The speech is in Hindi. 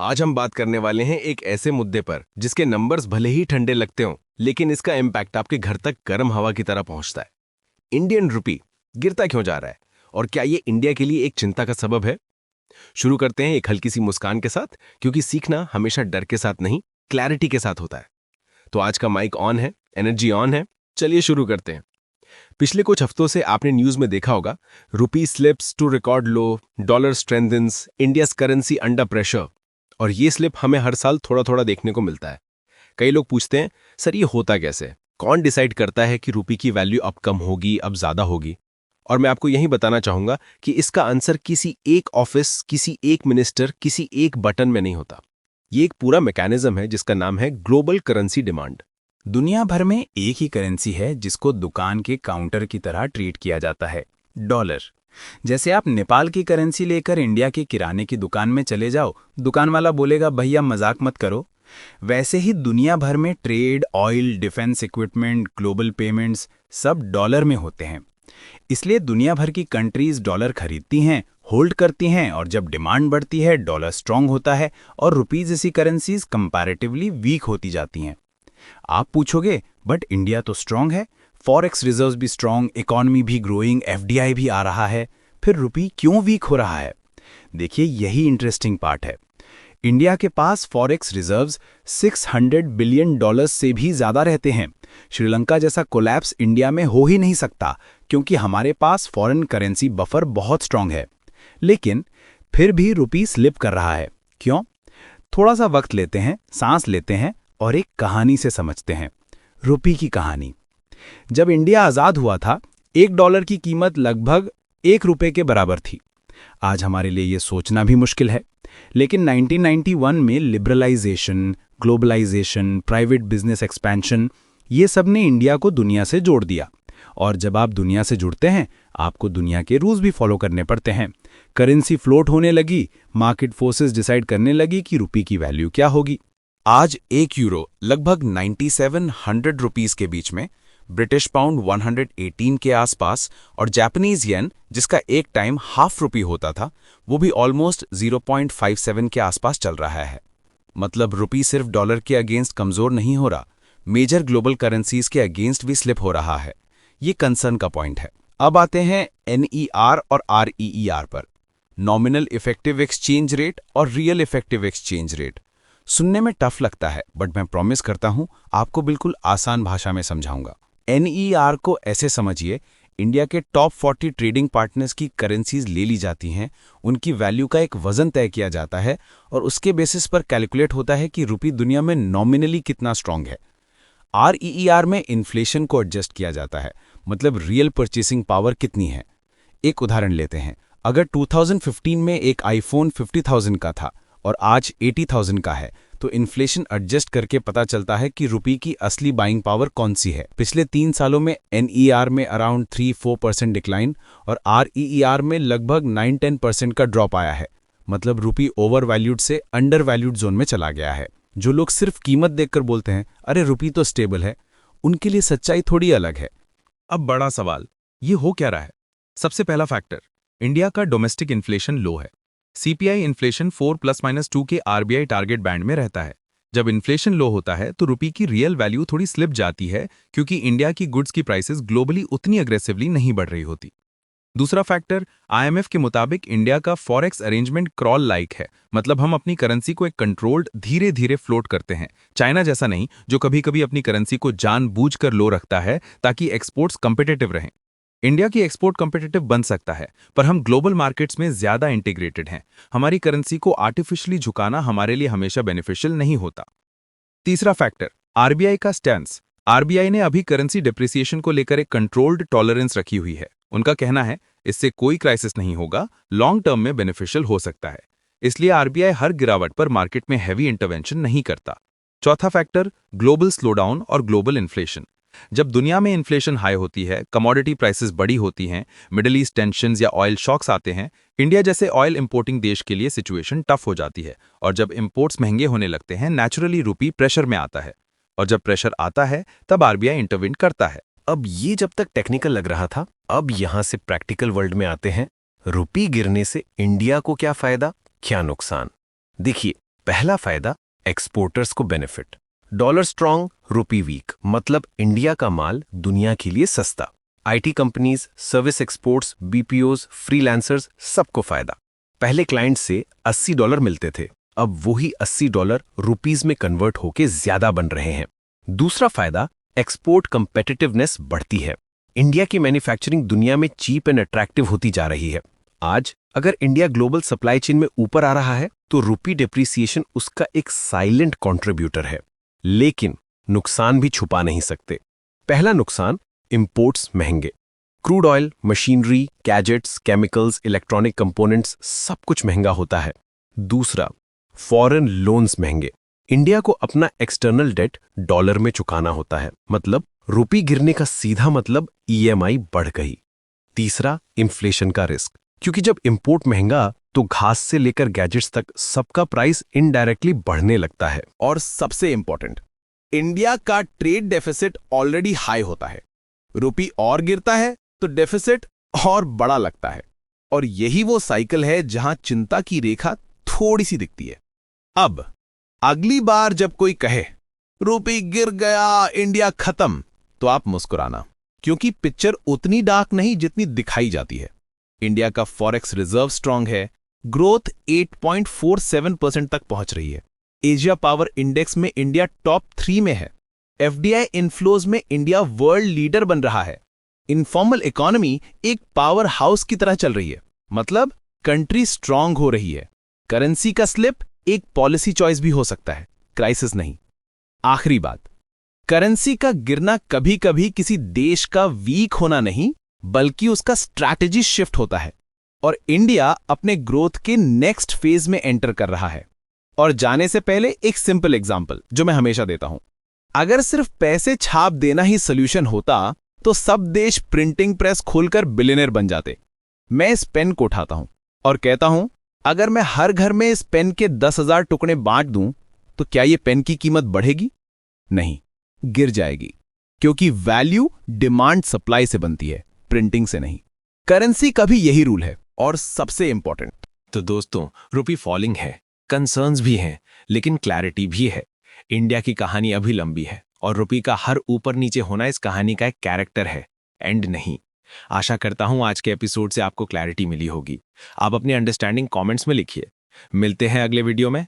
आज हम बात करने वाले हैं एक ऐसे मुद्दे पर जिसके नंबर्स भले ही ठंडे लगते हों, लेकिन इसका इम्पैक्ट आपके घर तक गर्म हवा की तरह पहुंचता है। इंडियन रुपी गिरता क्यों जा रहा है और क्या ये इंडिया के लिए एक चिंता का सबब है? शुरू करते हैं एक हल्की सी मुस्कान के साथ, क्योंकि सीखना हमेशा डर के साथ नहीं, क्लैरिटी के साथ होता है। तो आज का माइक ऑन है, एनर्जी ऑन है, चलिए शुरू करते हैं। पिछले कुछ हफ्तों से आपने न्यूज में देखा होगा, rupee slips to record low, dollar strengthens, India's currency under pressure. और ये स्लिप हमें हर साल थोड़ा थोड़ा देखने को मिलता है। कई लोग पूछते हैं, सर ये होता कैसे? कौन डिसाइड करता है कि रुपी की वैल्यू अब कम होगी, अब ज्यादा होगी? और मैं आपको यही बताना चाहूंगा कि इसका आंसर किसी एक ऑफिस, किसी एक मिनिस्टर, किसी एक बटन में नहीं होता। ये एक पूरा मैकेनिज्म है जिसका नाम है ग्लोबल करेंसी डिमांड। दुनिया भर में एक ही करेंसी है जिसको दुकान के काउंटर की तरह ट्रीट किया जाता है, डॉलर। जैसे आप नेपाल की करेंसी लेकर इंडिया के किराने की दुकान में चले जाओ, दुकान वाला बोलेगा भैया मजाक मत करो। वैसे ही दुनिया भर में trade, oil, defence equipment, global payments सब डॉलर में होते हैं। इसलिए दुनिया भर की कंट्रीज डॉलर खरीदती हैं, होल्ड करती हैं, और जब डिमांड बढ़ती है डॉलर स्ट्रांग होता है और रुपीज जैसी करेंसीज कंपैरेटिवली वीक होती जाती हैं। आप पूछोगे, बट इंडिया तो स्ट्रांग है, फॉरेक्स रिजर्व्स भी स्ट्रांग, इकोनॉमी भी ग्रोइंग, एफडीआई भी आ रहा है, फिर रुपी क्यों वीक हो रहा है? देखिए, यही इंटरेस्टिंग पार्ट है। इंडिया के पास फॉरेक्स रिजर्व्स 600 बिलियन डॉलर्स से भी ज्यादा रहते हैं। श्रीलंका जैसा कोलैप्स इंडिया में हो ही नहीं सकता, क्योंकि हमारे पास फॉरेन करेंसी बफर बहुत स्ट्रांग है। लेकिन फिर भी रुपी स्लिप कर रहा है। क्यों? थोड़ा सा वक्त लेते हैं, सांस लेते हैं और एक कहानी से समझते हैं। रुपी की कहानी। जब इंडिया आजाद हुआ था, $1 की कीमत लगभग ₹1 के बराबर थी। आज हमारे लिए ये सोचना भी मुश्किल है, लेकिन 1991 में liberalisation, globalisation, private business expansion, ये सब ने इंडिया को दुनिया से जोड़ दिया। और जब आप दुनिया से जुड़ते हैं, आपको दुनिया के रूल्स भी फॉलो करने पड़ते हैं। करेंसी फ्लोट होने लगी, मार्केट फोर्सेस डिसाइड करने लगी कि रुपी की वैल्यू क्या होगी। आज €1 लगभग 9700 रुपीस के बीच में, ब्रिटिश पाउंड 118 के आसपास, और जापानीज येन, जिसका एक टाइम ₹0.5 होता था, वो भी ऑलमोस्ट 0.57 के आसपास चल रहा है। मतलब रुपी सिर्फ डॉलर के अगेंस्ट कमजोर नहीं हो रहा, मेजर ग्लोबल करेंसीज के अगेंस्ट भी स्लिप हो रहा है। ये कंसर्न का पॉइंट है। अब आते हैं NER और REER पर, नॉमिनल इफेक्टिव एक्सचेंज रेट और रियल इफेक्टिव एक्सचेंज रेट। सुनने में टफ लगता है, बट मैं प्रॉमिस करता हूं आपको बिल्कुल आसान भाषा में समझाऊंगा। NER को ऐसे समझिए, इंडिया के टॉप 40 ट्रेडिंग पार्टनर्स की करेंसीज ले ली जाती हैं, उनकी वैल्यू का एक वजन तय किया जाता है और उसके बेसिस पर कैलकुलेट होता है कि रुपी दुनिया में नॉमिनली कितना स्ट्रांग है। REER में इन्फ्लेशन को एडजस्ट किया जाता है, मतलब रियल परचेसिंग पावर कितनी है। एक उदाहरण लेते हैं, अगर 2015 में एक आईफोन 50,000 का था और आज 80,000 का है, तो इन्फ्लेशन एडजस्ट करके पता चलता है कि रुपी की असली बाइंग पावर कौन सी है। पिछले 3 सालों में NER में अराउंड 3-4% डिक्लाइन और REER में लगभग 9-10% का ड्रॉप आया है। मतलब रुपी ओवर वैल्यूड से अंडर वैल्यूड जोन में चला गया है। जो लोग सिर्फ कीमत देखकर बोलते हैं अरे रुपी तो स्टेबल है, उनके लिए सच्चाई थोड़ी अलग है। अब बड़ा सवाल, ये हो क्या रहा है? सबसे पहला फैक्टर, इंडिया का डोमेस्टिक इन्फ्लेशन लो है। CPI इन्फ्लेशन 4+-2 के RBI टारगेट बैंड में रहता है। जब इन्फ्लेशन लो होता है तो रुपी की रियल वैल्यू थोड़ी स्लिप जाती है, क्योंकि इंडिया की गुड्स की प्राइसेस ग्लोबली उतनी अग्रेसिवली नहीं बढ़ रही होती। दूसरा फैक्टर, IMF के मुताबिक इंडिया का फॉरेक्स अरेंजमेंट क्रॉल लाइक है, मतलब हम अपनी करेंसी को एक कंट्रोल्ड धीरे धीरे फ्लोट करते हैं। चाइना जैसा नहीं, जो कभी कभी अपनी करेंसी को जानबूझकर लो रखता है ताकि एक्सपोर्ट्स कंपिटिटिव रहें। इंडिया की एक्सपोर्ट कंपिटिटिव बन सकता है, पर हम ग्लोबल मार्केट्स में ज्यादा इंटीग्रेटेड हैं। हमारी करेंसी को आर्टिफिशियली झुकाना हमारे लिए हमेशा बेनिफिशियल नहीं होता। तीसरा फैक्टर, RBI का स्टैंस। RBI ने अभी करेंसी डिप्रिसिएशन को लेकर एक कंट्रोल्ड टॉलरेंस रखी हुई है। उनका कहना है इससे कोई क्राइसिस नहीं होगा, लॉन्ग टर्म में बेनिफिशियल हो सकता है। इसलिए RBI हर गिरावट पर मार्केट में हैवी इंटरवेंशन नहीं करता। चौथा फैक्टर, ग्लोबल स्लोडाउन और ग्लोबल इन्फ्लेशन। जब दुनिया में इन्फ्लेशन हाई होती है, कमोडिटी प्राइसेस बड़ी होती हैं, मिडिल ईस्ट टेंशंस या ऑयल शॉक्स आते हैं, इंडिया जैसे ऑयल इंपोर्टिंग देश के लिए सिचुएशन टफ हो जाती है। और जब इंपोर्ट्स महंगे होने लगते हैं, नेचुरली रुपी प्रेशर में आता है। और जब प्रेशर आता है, तब RBI इंटरवेन करता है। अब ये जब तक टेक्निकल लग रहा था, अब यहां से प्रैक्टिकल वर्ल्ड में आते हैं। रुपी गिरने से इंडिया को क्या फायदा, क्या नुकसान? देखिए, पहला फायदा, एक्सपोर्टर्स को बेनिफिट। डॉलर स्ट्रांग, रुपी वीक, मतलब इंडिया का माल दुनिया के लिए सस्ता। IT companies, service exports, BPOs, freelancers, सबको फायदा। पहले क्लाइंट से $80 मिलते थे, अब वही $80 रुपीज में कन्वर्ट होके ज्यादा बन रहे हैं। दूसरा फायदा, एक्सपोर्ट कंपेटिटिवनेस बढ़ती है। इंडिया की मैन्युफैक्चरिंग दुनिया में चीप एंड अट्रैक्टिव होती जा रही है। आज अगर इंडिया ग्लोबल सप्लाई चेन में ऊपर आ रहा है तो रुपी डिप्रिसिएशन उसका एक साइलेंट कंट्रीब्यूटर है। लेकिन नुकसान भी छुपा नहीं सकते। पहला नुकसान, इंपोर्ट्स महंगे। Crude oil, machinery, gadgets, chemicals, electronic components, सब कुछ महंगा होता है। दूसरा, फॉरेन लोन्स महंगे। इंडिया को अपना एक्सटर्नल डेट डॉलर में चुकाना होता है, मतलब रुपी गिरने का सीधा मतलब ईएमआई बढ़ गई। तीसरा, इन्फ्लेशन का रिस्क, क्योंकि जब इंपोर्ट महंगा तो घास से लेकर गैजेट्स तक सबका प्राइस इनडायरेक्टली बढ़ने लगता है। और सबसे इंपॉर्टेंट, इंडिया का ट्रेड डेफिसिट ऑलरेडी हाई होता है। रुपी और गिरता है तो डेफिसिट और बड़ा लगता है, और यही वो साइकिल है जहां चिंता की रेखा थोड़ी सी दिखती है। अब अगली बार जब कोई कहे रुपी गिर गया, इंडिया खत्म, तो आप मुस्कुराना, क्योंकि पिक्चर उतनी डार्क नहीं जितनी दिखाई जाती है। इंडिया का फॉरेक्स रिजर्व स्ट्रांग है, ग्रोथ 8.47% तक पहुंच रही है। एशिया पावर इंडेक्स में इंडिया टॉप 3 में है। एफडीआई इनफ्लोज में इंडिया वर्ल्ड लीडर बन रहा है। इनफॉर्मल इकोनॉमी एक पावर हाउस की तरह चल रही है, मतलब कंट्री स्ट्रांग हो रही है। करेंसी का स्लिप एक पॉलिसी चॉइस भी हो सकता है, क्राइसिस नहीं। आखिरी बात, करेंसी का गिरना कभी कभी किसी देश का वीक होना नहीं, बल्कि उसका स्ट्रैटेजी शिफ्ट होता है। और इंडिया अपने ग्रोथ के नेक्स्ट फेज में एंटर कर रहा है। और जाने से पहले एक सिंपल एग्जांपल जो मैं हमेशा देता हूं, अगर सिर्फ पैसे छाप देना ही सोल्यूशन होता तो सब देश प्रिंटिंग प्रेस खोलकर बिलियनर बन जाते। मैं इस पेन को उठाता हूं और कहता हूं, अगर मैं हर घर में इस पेन के 10,000 टुकड़े बांट दूं तो क्या यह पेन की कीमत बढ़ेगी? नहीं, गिर जाएगी, क्योंकि वैल्यू डिमांड सप्लाई से बनती है, प्रिंटिंग से नहीं। करेंसी का भी यही रूल है। और सबसे इंपॉर्टेंट, तो दोस्तों, रुपी फॉलिंग है, कंसर्न्स भी हैं, लेकिन क्लैरिटी भी है। इंडिया की कहानी अभी लंबी है और रुपी का हर ऊपर नीचे होना इस कहानी का एक कैरेक्टर है, एंड नहीं। आशा करता हूं आज के एपिसोड से आपको क्लैरिटी मिली होगी। आप अपनी अंडरस्टैंडिंग कमेंट्स में लिखिए। मिलते हैं अगले वीडियो में।